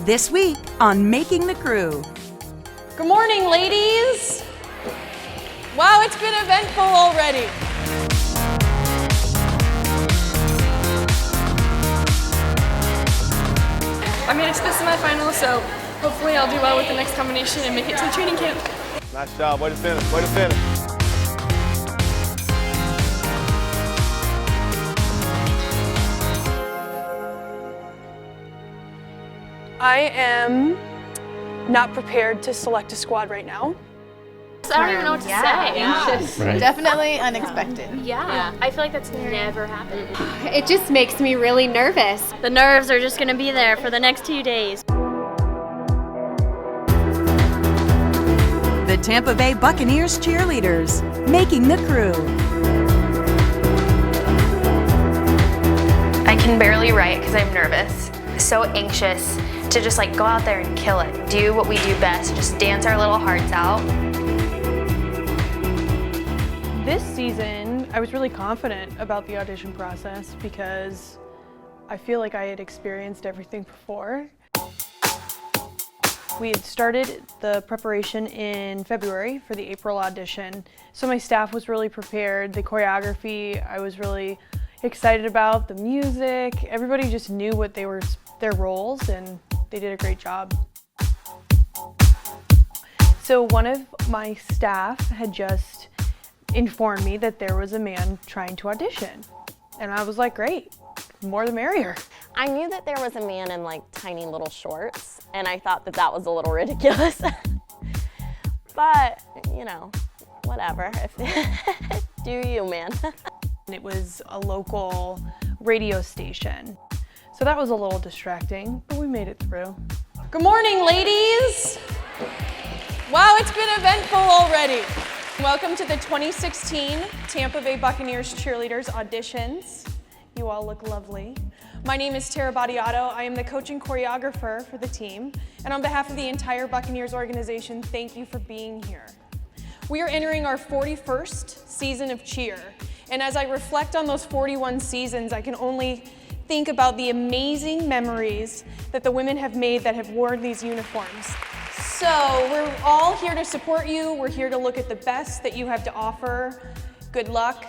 This week on Making the Crew. Good morning, ladies. Wow, it's been eventful already. I made it to the semifinals, so hopefully I'll do well with the next combination and make it to the training camp. Nice job, way to finish, way to finish. I am not prepared to select a squad right now. I don't even know what to say. Anxious. Right. Definitely unexpected. Yeah, I feel like that's never happened. It just makes me really nervous. The nerves are just going to be there for the next 2 days. The Tampa Bay Buccaneers cheerleaders, Making the Crew. I can barely write because I'm nervous. So anxious to just go out there and kill it. Do what we do best, just dance our little hearts out. This season, I was really confident about the audition process because I feel like I had experienced everything before. We had started the preparation in February for the April audition, so my staff was really prepared. The choreography, I was really excited about. The music, everybody just knew what their roles, and they did a great job. So one of my staff had just informed me that there was a man trying to audition, and I was like, great, more the merrier. I knew that there was a man in tiny little shorts, and I thought that was a little ridiculous. But, whatever. Do you, man. It was a local radio station, so that was a little distracting, but we made it through. Good morning, ladies. Wow, it's been eventful already. Welcome to the 2016 Tampa Bay Buccaneers cheerleaders auditions. You all look lovely. My name is Tara Badiato. I am the coach and choreographer for the team. And on behalf of the entire Buccaneers organization, thank you for being here. We are entering our 41st season of cheer. And as I reflect on those 41 seasons, I can only think about the amazing memories that the women have made that have worn these uniforms. So we're all here to support you. We're here to look at the best that you have to offer. Good luck,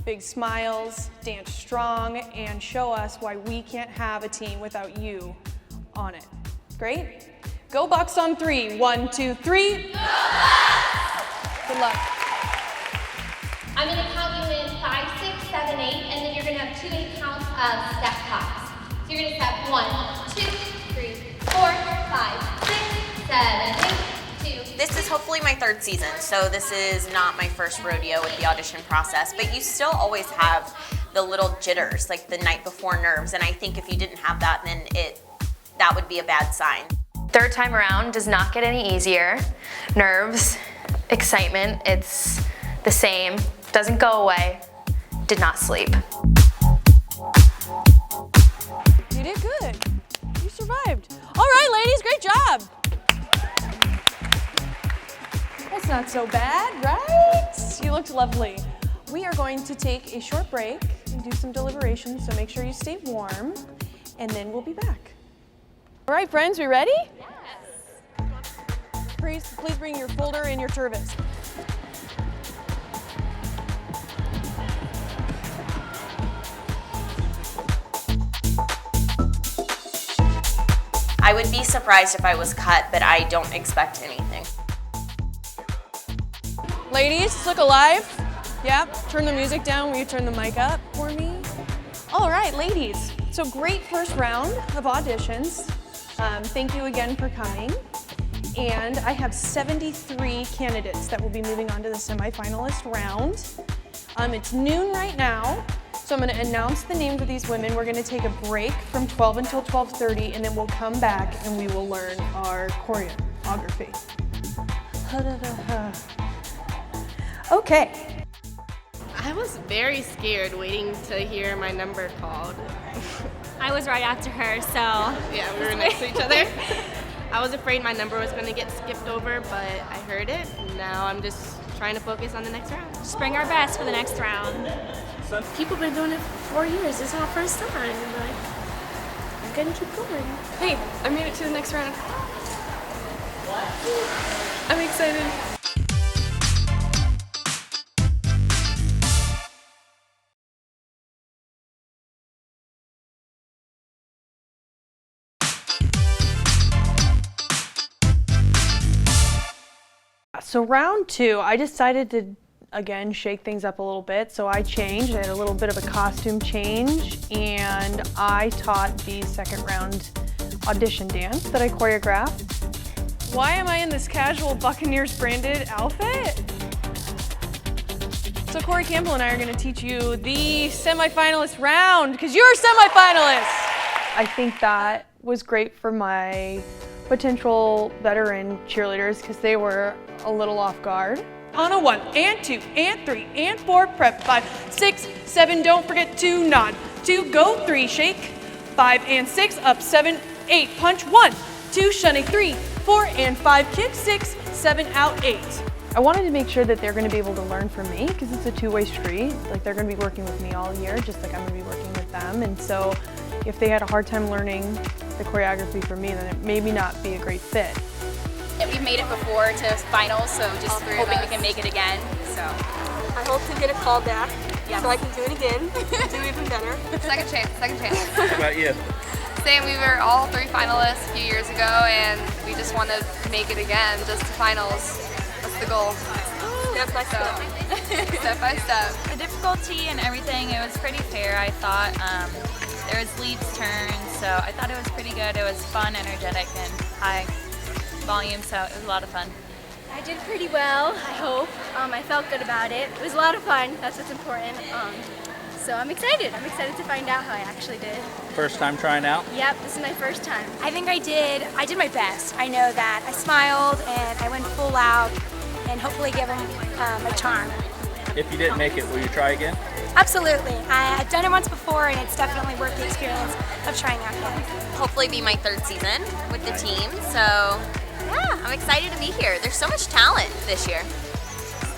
big smiles, dance strong, and show us why we can't have a team without you on it. Great? Go Bucs on 3. 1, 2, 3. Go Bucs! Good luck. I'm going to count you in 5, 6, 7, 8, and then you're going to have 2 counts of step hops. So you're going to step 1, 2, 3, 4, 5, 6, 7, 8, 2. This is hopefully my 3rd season, so this is not my first rodeo with the audition process, but you still always have the little jitters, the night before nerves, and I think if you didn't have that, then that would be a bad sign. 3rd time around does not get any easier. Nerves, excitement, it's the same, doesn't go away, did not sleep. You did good. You survived. All right, ladies, great job. That's not so bad, right? You looked lovely. We are going to take a short break and do some deliberations, so make sure you stay warm, and then we'll be back. All right, friends, we ready? Yes. Please bring your folder and your turbans. I would be surprised if I was cut, but I don't expect anything. Ladies, look alive. Yep, turn the music down. Will you turn the mic up for me? All right, ladies. So great first round of auditions. Thank you again for coming. And I have 73 candidates that will be moving on to the semifinalist round. It's noon right now, so I'm going to announce the names of these women. We're going to take a break from 12 until 12:30, and then we'll come back and we will learn our choreography. Okay. I was very scared waiting to hear my number called. I was right after her, so. Yeah, we were next to each other. I was afraid my number was going to get skipped over, but I heard it. Now I'm just trying to focus on the next round. Just bring our best for the next round. People have been doing it for 4 years. This is our first time. just gotta keep going. Hey, I made it to the next round. What? I'm excited. So round 2, I decided to again shake things up a little bit. So I changed. I had a little bit of a costume change, and I taught the second round audition dance that I choreographed. Why am I in this casual Buccaneers branded outfit? So Corey Campbell and I are going to teach you the semifinalist round because you're semifinalists. I think that was great for my potential veteran cheerleaders because they were a little off guard. On a 1 and 2 and 3 and 4, prep 5, 6, 7, don't forget to nod. 2, go 3, shake. 5 and 6, up 7, 8, punch 1, 2, shunning 3, 4 and 5, kick 6, 7, out 8. I wanted to make sure that they're going to be able to learn from me because it's a two-way street. Like they're going to be working with me all year, just like I'm going to be working with them. And so if they had a hard time learning the choreography from me, then it maybe not be a great fit. We've made it before to finals, so just hoping we can make it again. So I hope to get a call back so I can do it again, do even better. Second chance, second chance. What about you? Same, we were all 3 finalists a few years ago, and we just want to make it again, just to finals. That's the goal. Step by step. Step by step. The difficulty and everything, it was pretty fair, I thought. There was leads turns, so I thought it was pretty good. It was fun, energetic, and high volume, so it was a lot of fun. I did pretty well, I hope. I felt good about it. It was a lot of fun, that's what's important. So I'm excited. I'm excited to find out how I actually did. First time trying out? Yep, this is my first time. I think I did my best. I know that. I smiled and I went full out and hopefully give them a charm. If you didn't make it, will you try again? Absolutely. I've done it once before and it's definitely worth the experience of trying out again. Hopefully be my 3rd season with the team, so yeah, I'm excited to be here. There's so much talent this year.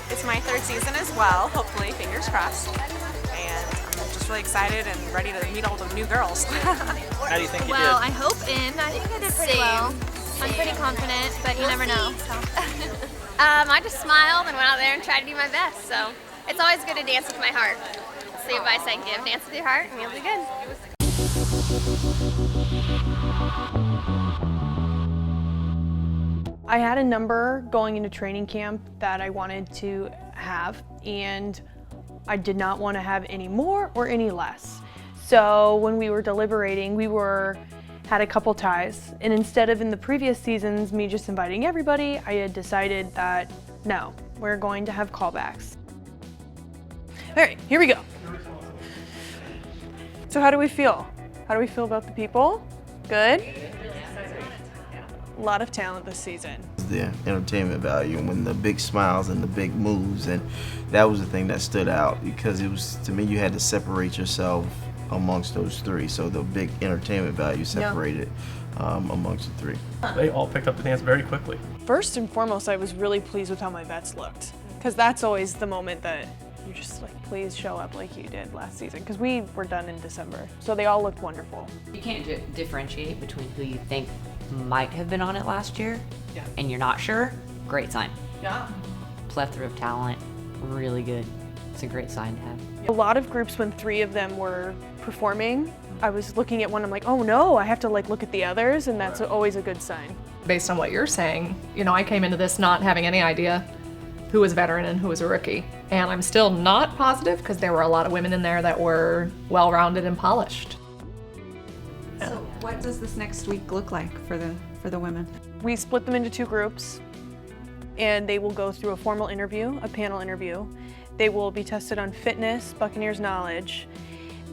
It's my 3rd season as well, hopefully, fingers crossed. And I'm just really excited and ready to meet all the new girls. How do you think you did? Well, I hope I think I did pretty well. I'm pretty confident, but you never know. So. I just smiled and went out there and tried to do my best, so it's always good to dance with my heart. That's the advice I give. Dance with your heart and you'll be good. I had a number going into training camp that I wanted to have, and I did not want to have any more or any less. So when we were deliberating, had a couple ties, and instead of in the previous seasons me just inviting everybody, I had decided that no, we're going to have callbacks. All right, here we go. So how do we feel? How do we feel about the people? Good? A lot of talent this season. The entertainment value and when the big smiles and the big moves, and that was the thing that stood out because it was, to me, you had to separate yourself amongst those 3, so the big entertainment value separated amongst the 3. They all picked up the dance very quickly. First and foremost, I was really pleased with how my vets looked, because that's always the moment that you're just like, please show up like you did last season, because we were done in December, so they all looked wonderful. You can't differentiate between who you think might have been on it last year and you're not sure. Great sign. Yeah. Plethora of talent, really good. It's a great sign to have. A lot of groups, when 3 of them were performing, I was looking at one, I'm like, oh no, I have to like look at the others, and that's always a good sign. Based on what you're saying, you know, I came into this not having any idea who was a veteran and who was a rookie. And I'm still not positive because there were a lot of women in there that were well-rounded and polished. So what does this next week look like for the women? We split them into 2 groups, and they will go through a formal interview, a panel interview. They will be tested on fitness, Buccaneers knowledge,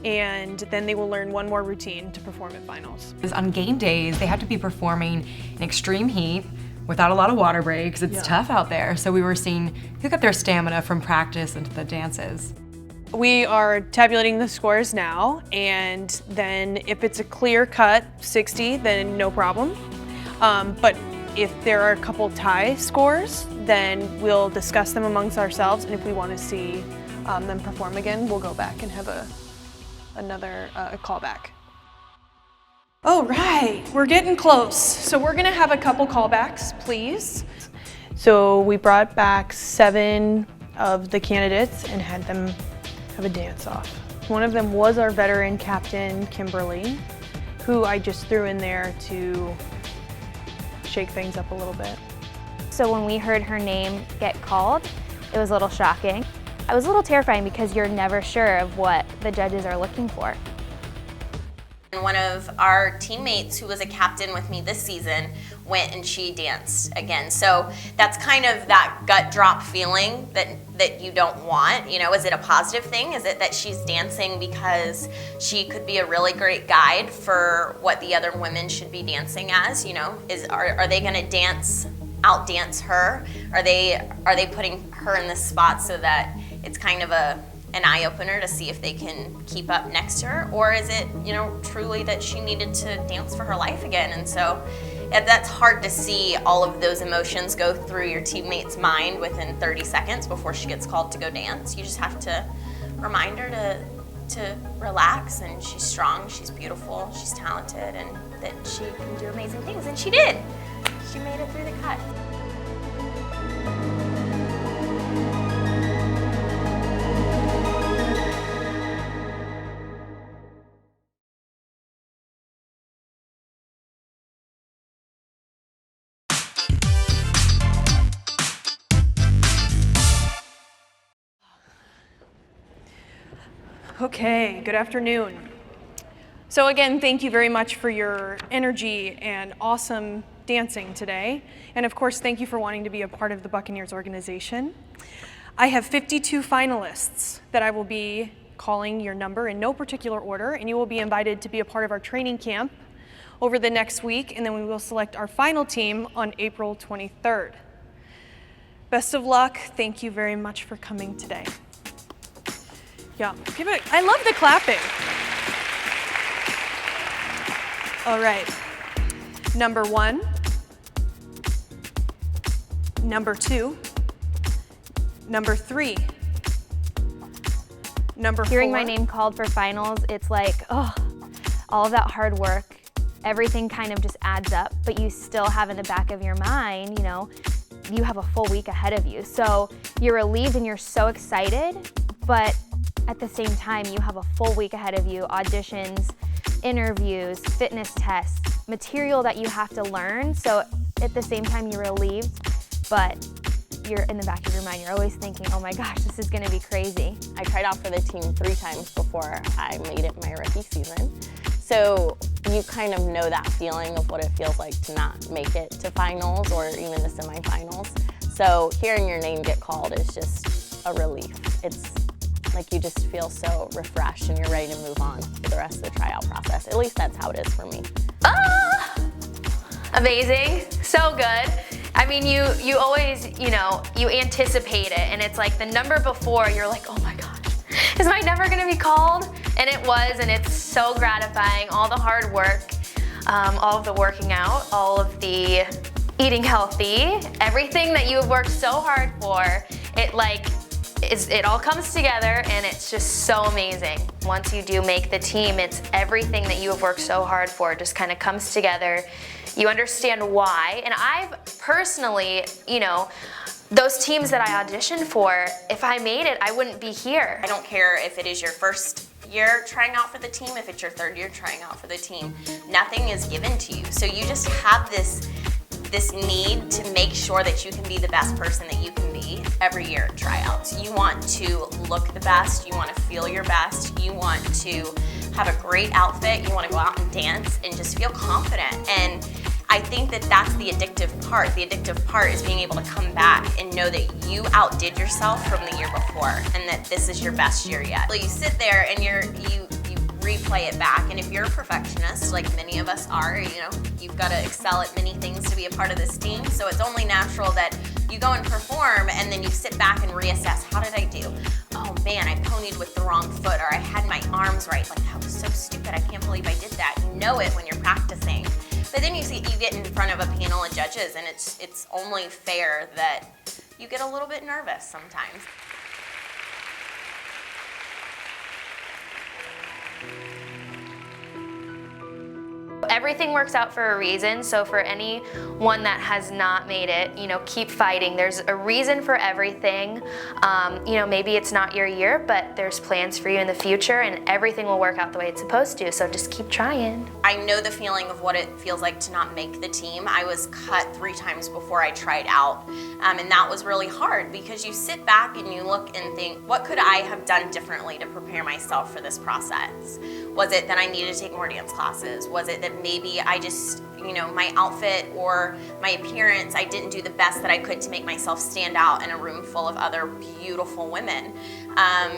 and then they will learn one more routine to perform at finals. On game days, they have to be performing in extreme heat without a lot of water breaks. It's tough out there, so we were seeing who got their stamina from practice into the dances. We are tabulating the scores now, and then if it's a clear cut 60, then no problem. But if there are a couple tie scores, then we'll discuss them amongst ourselves, and if we want to see them perform again, we'll go back and have another callback. All right, we're getting close. So we're gonna have a couple callbacks, please. So we brought back 7 of the candidates and had them have a dance off. One of them was our veteran captain, Kimberly, who I just threw in there to shake things up a little bit. So when we heard her name get called, it was a little shocking. It was a little terrifying because you're never sure of what the judges are looking for. One of our teammates who was a captain with me this season went and she danced again. So that's kind of that gut drop feeling that you don't want. You know, is it a positive thing? Is it that she's dancing because she could be a really great guide for what the other women should be dancing as? You know, are they going to outdance her? Are they putting her in this spot so that it's kind of an eye-opener to see if they can keep up next to her? Or is it, you know, truly that she needed to dance for her life again? And so that's hard to see all of those emotions go through your teammate's mind within 30 seconds before she gets called to go dance. You just have to remind her to relax, and she's strong, she's beautiful, she's talented, and that she can do amazing things, and she did. She made it through the cut. Okay, good afternoon. So again, thank you very much for your energy and awesome dancing today. And of course, thank you for wanting to be a part of the Buccaneers organization. I have 52 finalists that I will be calling your number in no particular order, and you will be invited to be a part of our training camp over the next week, and then we will select our final team on April 23rd. Best of luck. Thank you very much for coming today. Yeah, I love the clapping. All right, number 1, number 2, number 3, number 4. Hearing my name called for finals, it's like, oh, all of that hard work, everything kind of just adds up, but you still have in the back of your mind, you know, you have a full week ahead of you. So you're relieved and you're so excited, but at the same time, you have a full week ahead of you, auditions, interviews, fitness tests, material that you have to learn. So at the same time, you're relieved, but you're in the back of your mind, you're always thinking, oh my gosh, this is gonna be crazy. I tried out for the team 3 times before I made it my rookie season. So you kind of know that feeling of what it feels like to not make it to finals or even the semifinals. So hearing your name get called is just a relief. It's like you just feel so refreshed and you're ready to move on for the rest of the tryout process. At least that's how it is for me. Amazing, so good. I mean, you always, you know, you anticipate it, and it's like the number before, you're like, oh my gosh, is my number gonna be called? And it was, and it's so gratifying. All the hard work, all of the working out, all of the eating healthy, everything that you have worked so hard for, it all comes together, and it's just so amazing. Once you do make the team, it's everything that you have worked so hard for just kind of comes together. You understand why, and I've personally, you know, those teams that I auditioned for, if I made it, I wouldn't be here. I don't care if it is your first year trying out for the team, if it's your 3rd year trying out for the team, nothing is given to you. So you just have this need to make sure that you can be the best person that you can be every year at tryouts. You want to look the best, you want to feel your best, you want to have a great outfit, you want to go out and dance and just feel confident. And I think that that's the addictive part. The addictive part is being able to come back and know that you outdid yourself from the year before and that this is your best year yet. So you sit there and you replay it back, and if you're a perfectionist, like many of us are, you know, you've got to excel at many things to be a part of this team, so it's only natural that you go and perform and then you sit back and reassess, how did I do? Oh man, I ponied with the wrong foot, or I had my arms right, like that was so stupid, I can't believe I did that. You know it when you're practicing. But then you get in front of a panel of judges, and it's only fair that you get a little bit nervous sometimes. everything works out for a reason. So for anyone that has not made it, you know, keep fighting. There's a reason for everything. You know, maybe it's not your year, but there's plans for you in the future, and everything will work out the way it's supposed to. So just keep trying. I know the feeling of what it feels like to not make the team. I was cut 3 times before I tried out, and that was really hard because you sit back and you look and think, what could I have done differently to prepare myself for this process? Was it that I needed to take more dance classes? Was it that maybe I just, you know, my outfit or my appearance, I didn't do the best that I could to make myself stand out in a room full of other beautiful women?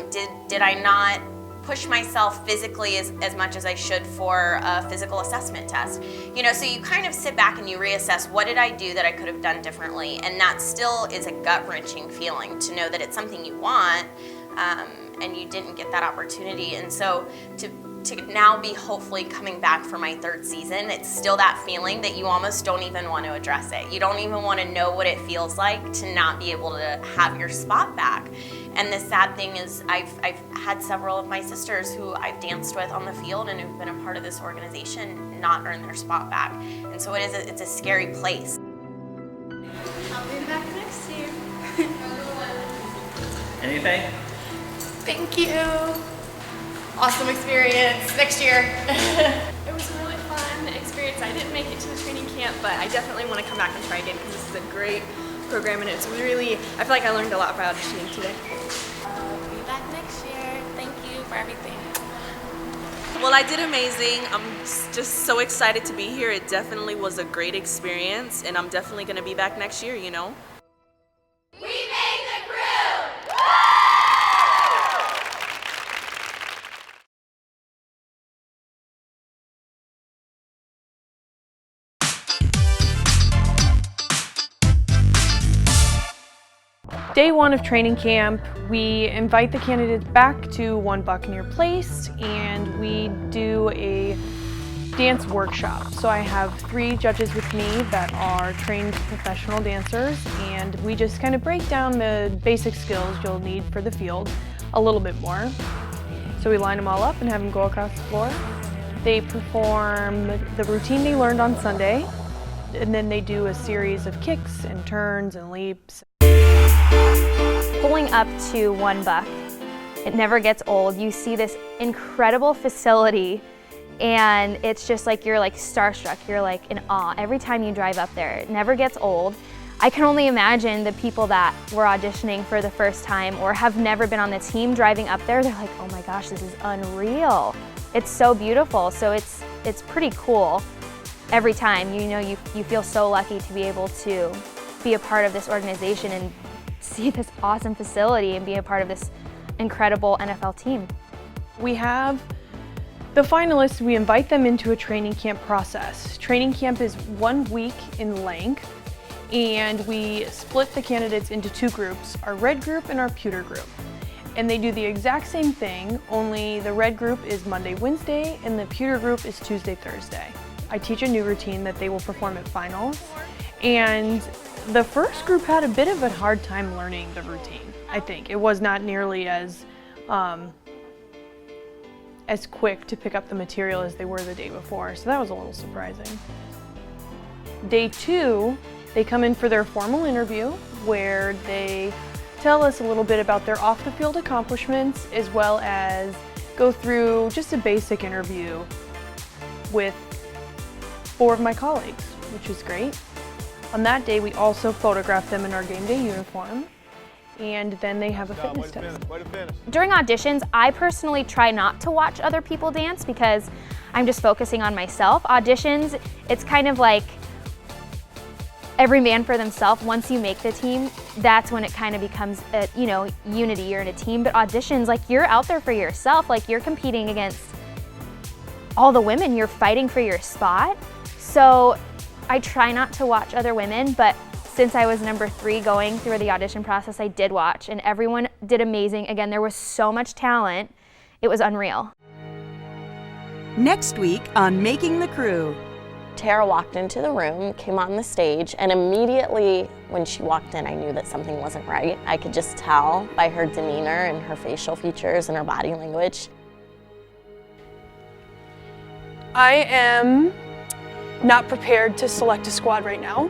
Did I not push myself physically as much as I should for a physical assessment test? You know, so you kind of sit back and you reassess, what did I do that I could have done differently? And that still is a gut-wrenching feeling to know that it's something you want, and you didn't get that opportunity. And so to now be hopefully coming back for my 3rd season, it's still that feeling that you almost don't even want to address it. You don't even want to know what it feels like to not be able to have your spot back. And the sad thing is I've had several of my sisters who I've danced with on the field and who've been a part of this organization not earn their spot back. And so it's a scary place. I'll be back next year. Anything? Thank you. Awesome experience. Next year. It was a really fun experience. I didn't make it to the training camp, but I definitely want to come back and try again because this is a great program and it's really, I feel like I learned a lot by auditioning today. I'll be back next year. Thank you for everything. Well, I did amazing. I'm just so excited to be here. It definitely was a great experience, and I'm definitely going to be back next year, you know. We made the crew! Day 1 of training camp, we invite the candidates back to One Buccaneer Place and we do a dance workshop. So I have 3 judges with me that are trained professional dancers, and we just kind of break down the basic skills you'll need for the field a little bit more. So we line them all up and have them go across the floor. They perform the routine they learned on Sunday, and then they do a series of kicks and turns and leaps. Pulling up to One Buck, it never gets old. You see this incredible facility and it's just like you're like starstruck, you're like in awe every time you drive up there. It never gets old. I can only imagine the people that were auditioning for the first time or have never been on the team driving up there, they're like, oh my gosh, this is unreal. It's so beautiful, so it's pretty cool every time. You know, you feel so lucky to be able to be a part of this organization and see this awesome facility and be a part of this incredible NFL team. We have the finalists, we invite them into a training camp process. Training camp is 1 week in length, and we split the candidates into 2 groups, our red group and our pewter group. And they do the exact same thing, only the red group is Monday, Wednesday, and the pewter group is Tuesday, Thursday. I teach a new routine that they will perform at finals, and the first group had a bit of a hard time learning the routine, I think. It was not nearly as quick to pick up the material as they were the day before, so that was a little surprising. Day 2, they come in for their formal interview where they tell us a little bit about their off-the-field accomplishments as well as go through just a basic interview with 4 of my colleagues, which is great. On that day, we also photograph them in our game day uniform, and then they have a fitness test. During auditions, I personally try not to watch other people dance because I'm just focusing on myself. Auditions, it's kind of like every man for themselves. Once you make the team, that's when it kind of becomes a, you know, unity, you're in a team. But auditions, like, you're out there for yourself, like you're competing against all the women, you're fighting for your spot. So I try not to watch other women, but since I was number 3 going through the audition process, I did watch, and everyone did amazing. Again, there was so much talent. It was unreal. Next week on Making the Crew. Tara walked into the room, came on the stage, and immediately when she walked in, I knew that something wasn't right. I could just tell by her demeanor and her facial features and her body language. I am not prepared to select a squad right now.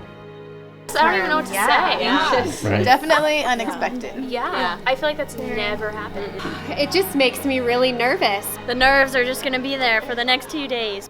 I don't even know what to say. Yeah. It's Right. definitely unexpected. Yeah. I feel like that's never happened. It just makes me really nervous. The nerves are just gonna be there for the next 2 days.